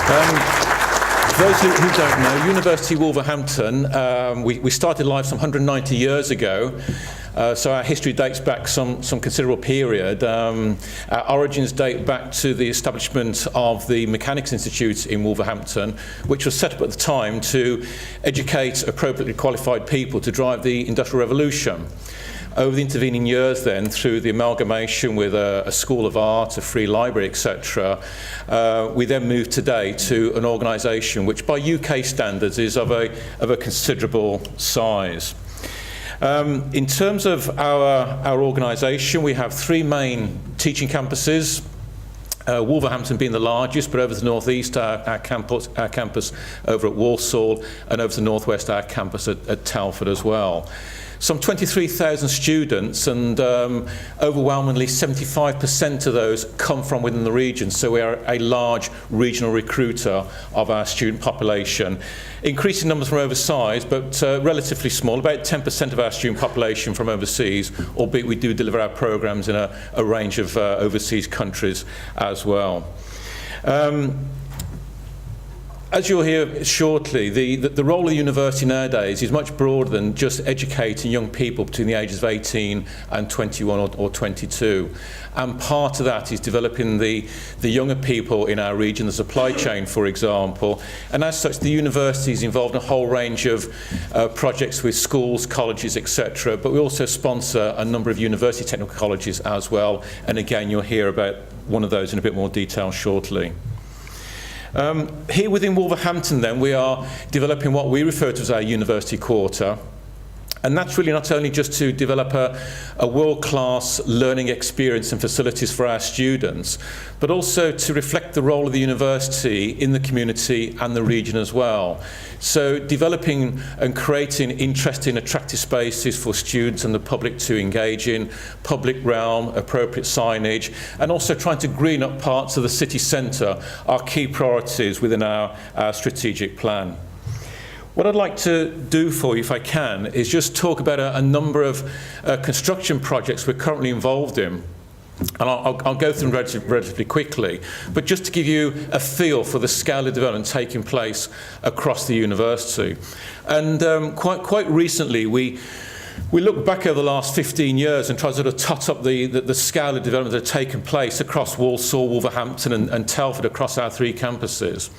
For those who don't know, University of Wolverhampton, we started life some 190 years ago, so our history dates back some considerable period. Our origins date back to the establishment of the Mechanics Institute in Wolverhampton, which was set up at the time to educate appropriately qualified people to drive the Industrial Revolution. Over the intervening years then, through the amalgamation with a School of Art, a free library, etc., we then moved today to an organisation which by UK standards is of a considerable size. In terms of our organisation, we have three main teaching campuses. Wolverhampton being the largest, but over to the northeast, our campus over at Walsall, and over to the northwest, our campus at Telford as well. Some 23,000 students, and overwhelmingly 75% of those come from within the region, so we are a large regional recruiter of our student population. Increasing numbers from overseas, but relatively small, about 10% of our student population from overseas, albeit we do deliver our programs in a range of overseas countries as well. As you'll hear shortly, the role of the university nowadays is much broader than just educating young people between the ages of 18 and 21 or 22. And part of that is developing the younger people in our region, the supply chain, for example. And as such, the university is involved in a whole range of projects with schools, colleges, etc. But we also sponsor a number of university technical colleges as well. And again, you'll hear about one of those in a bit more detail shortly. Here within Wolverhampton then, we are developing what we refer to as our university quarter. And that's really not only just to develop a world-class learning experience and facilities for our students, but also to reflect the role of the university in the community and the region as well. So developing and creating interesting, attractive spaces for students and the public to engage in, public realm, appropriate signage, and also trying to green up parts of the city centre are key priorities within our strategic plan. What I'd like to do for you, if I can, is just talk about a number of construction projects we're currently involved in. And I'll go through them relatively quickly, but just to give you a feel for the scale of development taking place across the university. And quite recently, we looked back over the last 15 years and tried to sort of tot up the scale of development that had taken place across Walsall, Wolverhampton and Telford across our three campuses.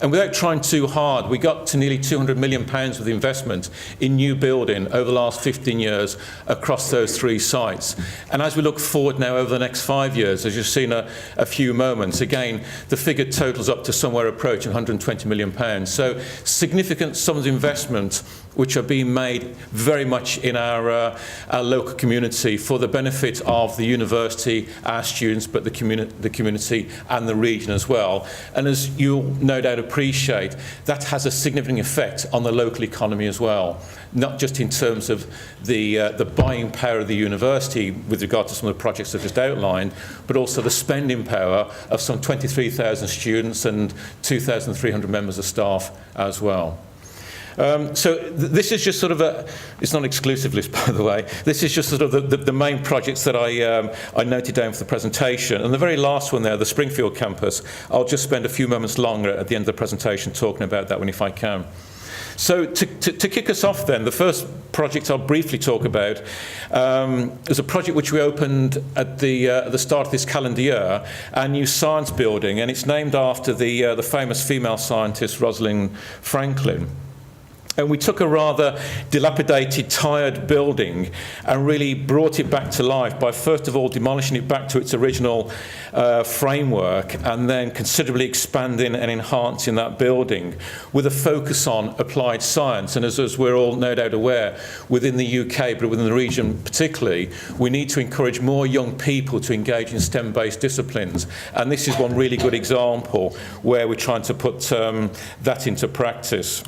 And without trying too hard, we got to nearly £200 million with investment in new building over the last 15 years across those three sites. And as we look forward now over the next 5 years, as you've seen a few moments, again, the figure totals up to somewhere approaching £120 million. So significant sums of investment which are being made very much in our local community for the benefit of the university, our students, but the community and the region as well. And as you'll no doubt appreciate, that has a significant effect on the local economy as well, not just in terms of the buying power of the university with regard to some of the projects I've just outlined, but also the spending power of some 23,000 students and 2,300 members of staff as well. So this is just sort of it's not an exclusive list, by the way. This is just sort of the main projects that I noted down for the presentation. And the very last one there, the Springfield campus, I'll just spend a few moments longer at the end of the presentation talking about that one if I can. So to kick us off then, the first project I'll briefly talk about is a project which we opened at the start of this calendar year, our new science building, and it's named after the famous female scientist Rosalind Franklin. And we took a rather dilapidated, tired building and really brought it back to life by first of all demolishing it back to its original framework and then considerably expanding and enhancing that building with a focus on applied science. And as we're all no doubt aware, within the UK, but within the region particularly, we need to encourage more young people to engage in STEM-based disciplines. And this is one really good example where we're trying to put that into practice.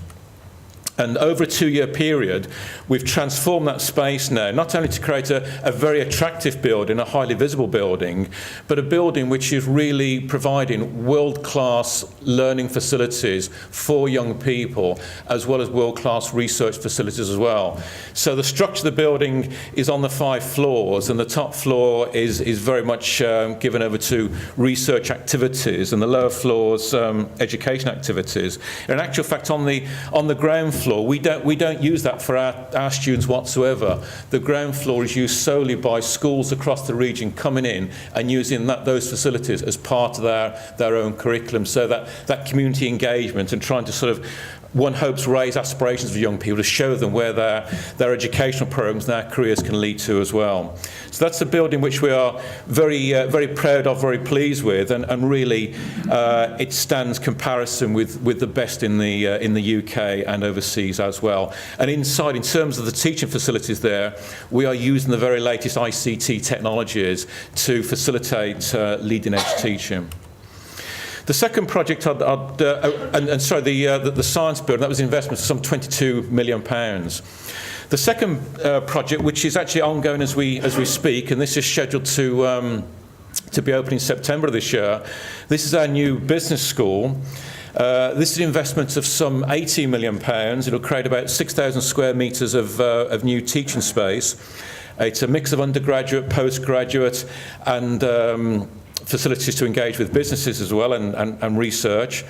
And over a 2-year period, we've transformed that space now, not only to create a very attractive building, a highly visible building, but a building which is really providing world-class learning facilities for young people, as well as world-class research facilities as well. So the structure of the building is on the 5 floors, and the top floor is very much given over to research activities, and the lower floors education activities. In actual fact, on the ground floor, we don't use that for our students whatsoever. The ground floor is used solely by schools across the region coming in and using those facilities as part of their own curriculum, so that community engagement and trying to sort of, one hopes, raise aspirations for young people to show them where their educational programs and their careers can lead to as well. So that's a building which we are very proud of, very pleased with, and really it stands comparison with the best in the UK and overseas as well. And inside, in terms of the teaching facilities there, we are using the very latest ICT technologies to facilitate leading edge teaching. The second project, the science building, that was an investment of some £22 million. The second project, which is actually ongoing as we speak, and this is scheduled to be open in September of this year. This is our new business school. This is an investment of some £18 million. It'll create about 6,000 square metres of new teaching space. It's a mix of undergraduate, postgraduate, and facilities to engage with businesses as well, and research.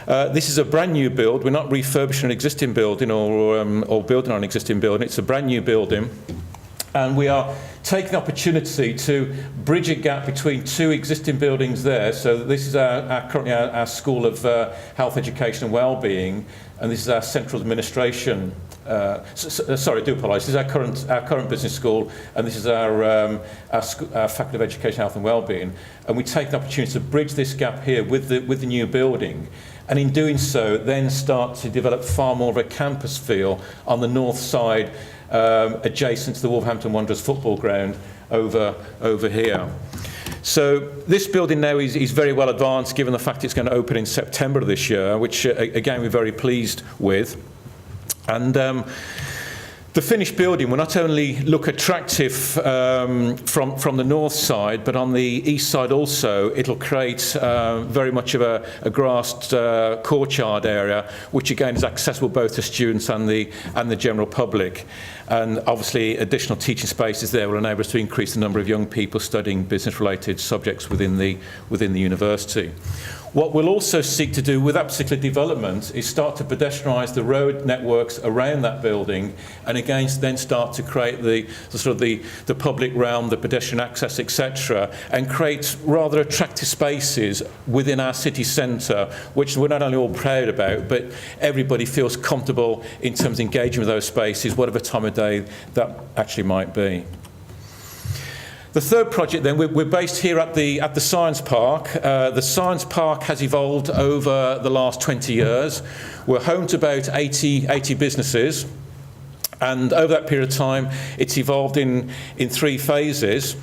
This is a brand new build. We're not refurbishing an existing building or building on an existing building. It's a brand new building. And we are taking the opportunity to bridge a gap between 2 existing buildings there. So this is currently our School of Health, Education and Wellbeing, and this is our Central Administration. Sorry, I do apologise. This is our current business school, and this is our Faculty of Education, Health and Wellbeing. And we take the opportunity to bridge this gap here with the new building, and in doing so, then start to develop far more of a campus feel on the north side, adjacent to the Wolverhampton Wanderers football ground over here. So this building now is very well advanced, given the fact it's going to open in September of this year, which again we're very pleased with. And the finished building will not only look attractive from the north side, but on the east side also, it'll create very much of a grassed courtyard area, which again is accessible both to students and the general public. And obviously additional teaching spaces there will enable us to increase the number of young people studying business-related subjects within the university. What we'll also seek to do with that particular development is start to pedestrianise the road networks around that building, and again then start to create the public realm, the pedestrian access, etc., and create rather attractive spaces within our city centre, which we're not only all proud about, but everybody feels comfortable in terms of engaging with those spaces, whatever time of day that actually might be. The third project then, we're based here at the Science Park. The Science Park has evolved over the last 20 years. We're home to about 80 businesses, and over that period of time it's evolved in 3 phases.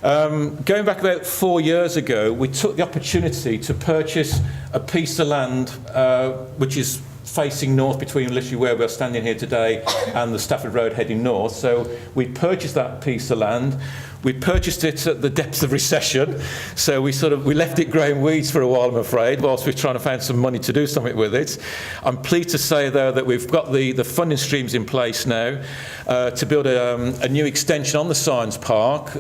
Going back about 4 years ago, we took the opportunity to purchase a piece of land which is facing north between literally where we're standing here today and the Stafford Road heading north. So we purchased that piece of land. We purchased it at the depths of recession, so we left it growing weeds for a while, I'm afraid, whilst we're trying to find some money to do something with it. I'm pleased to say, though, that we've got the funding streams in place now to build a new extension on the Science Park.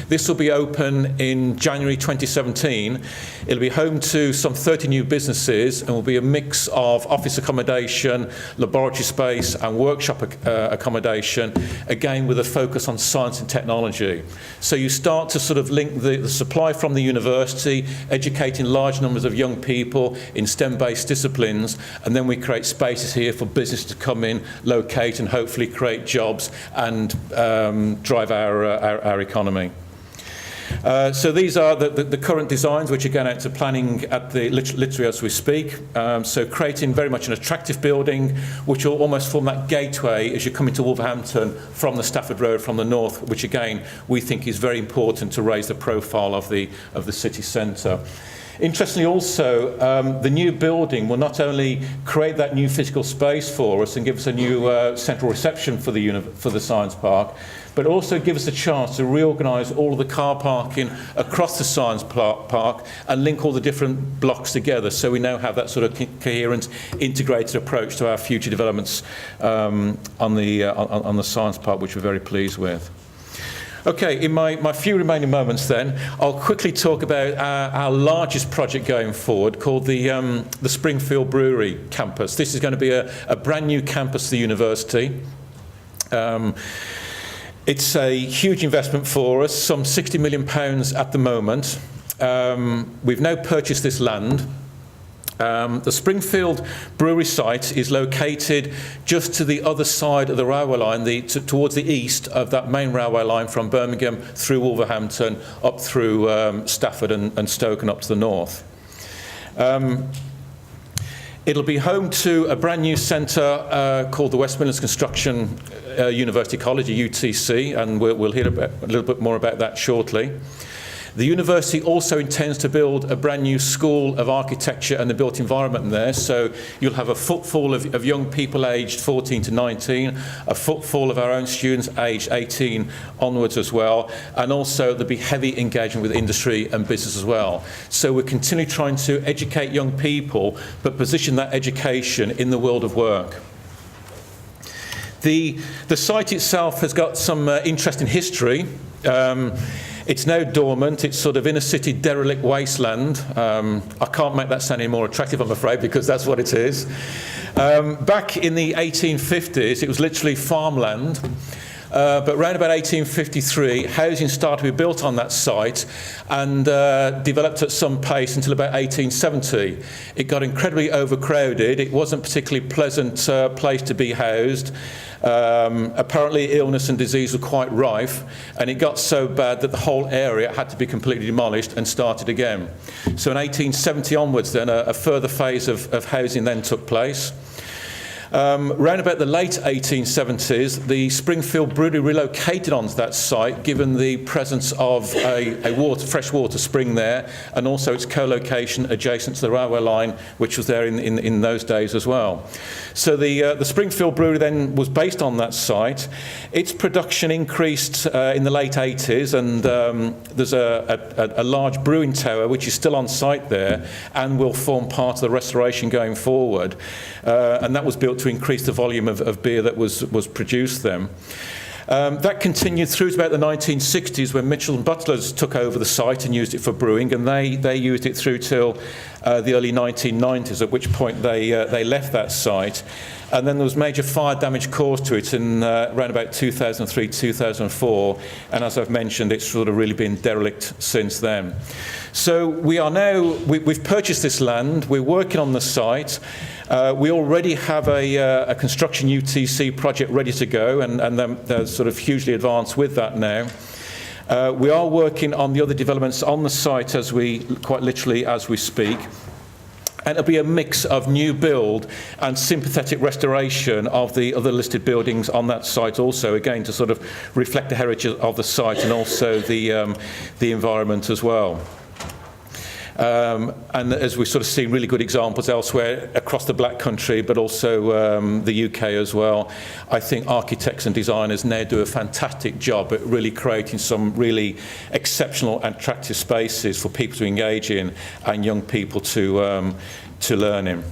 This will be open in January 2017. It'll be home to some 30 new businesses, and will be a mix of office accommodation, laboratory space and workshop accommodation, again with a focus on science and technology. So you start to sort of link the supply from the university, educating large numbers of young people in STEM-based disciplines, and then we create spaces here for business to come in, locate, and hopefully create jobs and drive our economy. So these are the current designs, which are going out to planning at the literally as we speak. So creating very much an attractive building, which will almost form that gateway as you come into Wolverhampton from the Stafford Road from the north, which again we think is very important to raise the profile of the city centre. Interestingly also, the new building will not only create that new physical space for us and give us a new central reception for the science park, but also give us a chance to reorganise all of the car parking across the science park and link all the different blocks together, so we now have that sort of coherent, integrated approach to our future developments on the science park, which we're very pleased with. Okay, in my few remaining moments then, I'll quickly talk about our largest project going forward, called the Springfield Brewery campus. This is going to be a brand new campus to the university. It's a huge investment for us, some £60 million at the moment. We've now purchased this land. The Springfield Brewery site is located just to the other side of the railway line, towards the east of that main railway line from Birmingham through Wolverhampton, up through Stafford and Stoke and up to the north. It'll be home to a brand new centre called the West Midlands Construction University College, UTC, and we'll hear a little bit more about that shortly. The university also intends to build a brand new school of architecture and the built environment there, so you'll have a footfall of young people aged 14 to 19, a footfall of our own students aged 18 onwards as well, and also there'll be heavy engagement with industry and business as well. So we're continually trying to educate young people, but position that education in the world of work. The site itself has got some interesting history. It's now dormant. It's sort of inner city derelict wasteland. I can't make that sound any more attractive, I'm afraid, because that's what it is. Back in the 1850s, it was literally farmland. But around about 1853, housing started to be built on that site and developed at some pace until about 1870. It got incredibly overcrowded. It wasn't a particularly pleasant place to be housed. Apparently illness and disease were quite rife, and it got so bad that the whole area had to be completely demolished and started again. So in 1870 onwards then, a further phase of housing then took place. Round about the late 1870s, the Springfield Brewery relocated onto that site, given the presence of a freshwater spring there, and also its co-location adjacent to the railway line, which was there in those days as well. So the Springfield Brewery then was based on that site. Its production increased in the late 80s, and there's a large brewing tower which is still on site there and will form part of the restoration going forward. And that was built to increase the volume of beer that was produced then. That continued through to about the 1960s, when Mitchell and Butlers took over the site and used it for brewing, and they used it through till the early 1990s, at which point they left that site. And then there was major fire damage caused to it in around about 2003, 2004, and as I've mentioned, it's sort of really been derelict since then. So we are now, we've purchased this land, we're working on the site. We already have a construction UTC project ready to go, and they're sort of hugely advanced with that now. We are working on the other developments on the site quite literally as we speak. And it'll be a mix of new build and sympathetic restoration of the other listed buildings on that site also, again, to sort of reflect the heritage of the site and also the environment as well. And as we've sort of seen really good examples elsewhere across the Black Country, but also the UK as well, I think architects and designers now do a fantastic job at really creating some really exceptional and attractive spaces for people to engage in and young people to learn in.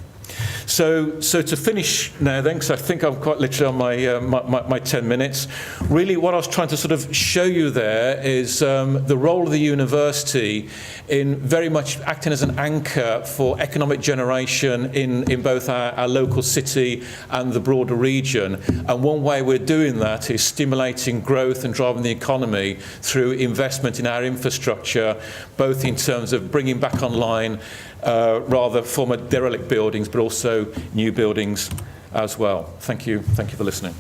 So to finish now then, because I think I'm quite literally on my 10 minutes, really what I was trying to sort of show you there is the role of the university in very much acting as an anchor for economic generation in both our local city and the broader region. And one way we're doing that is stimulating growth and driving the economy through investment in our infrastructure, both in terms of bringing back online rather former derelict buildings, but also new buildings as well. Thank you for listening.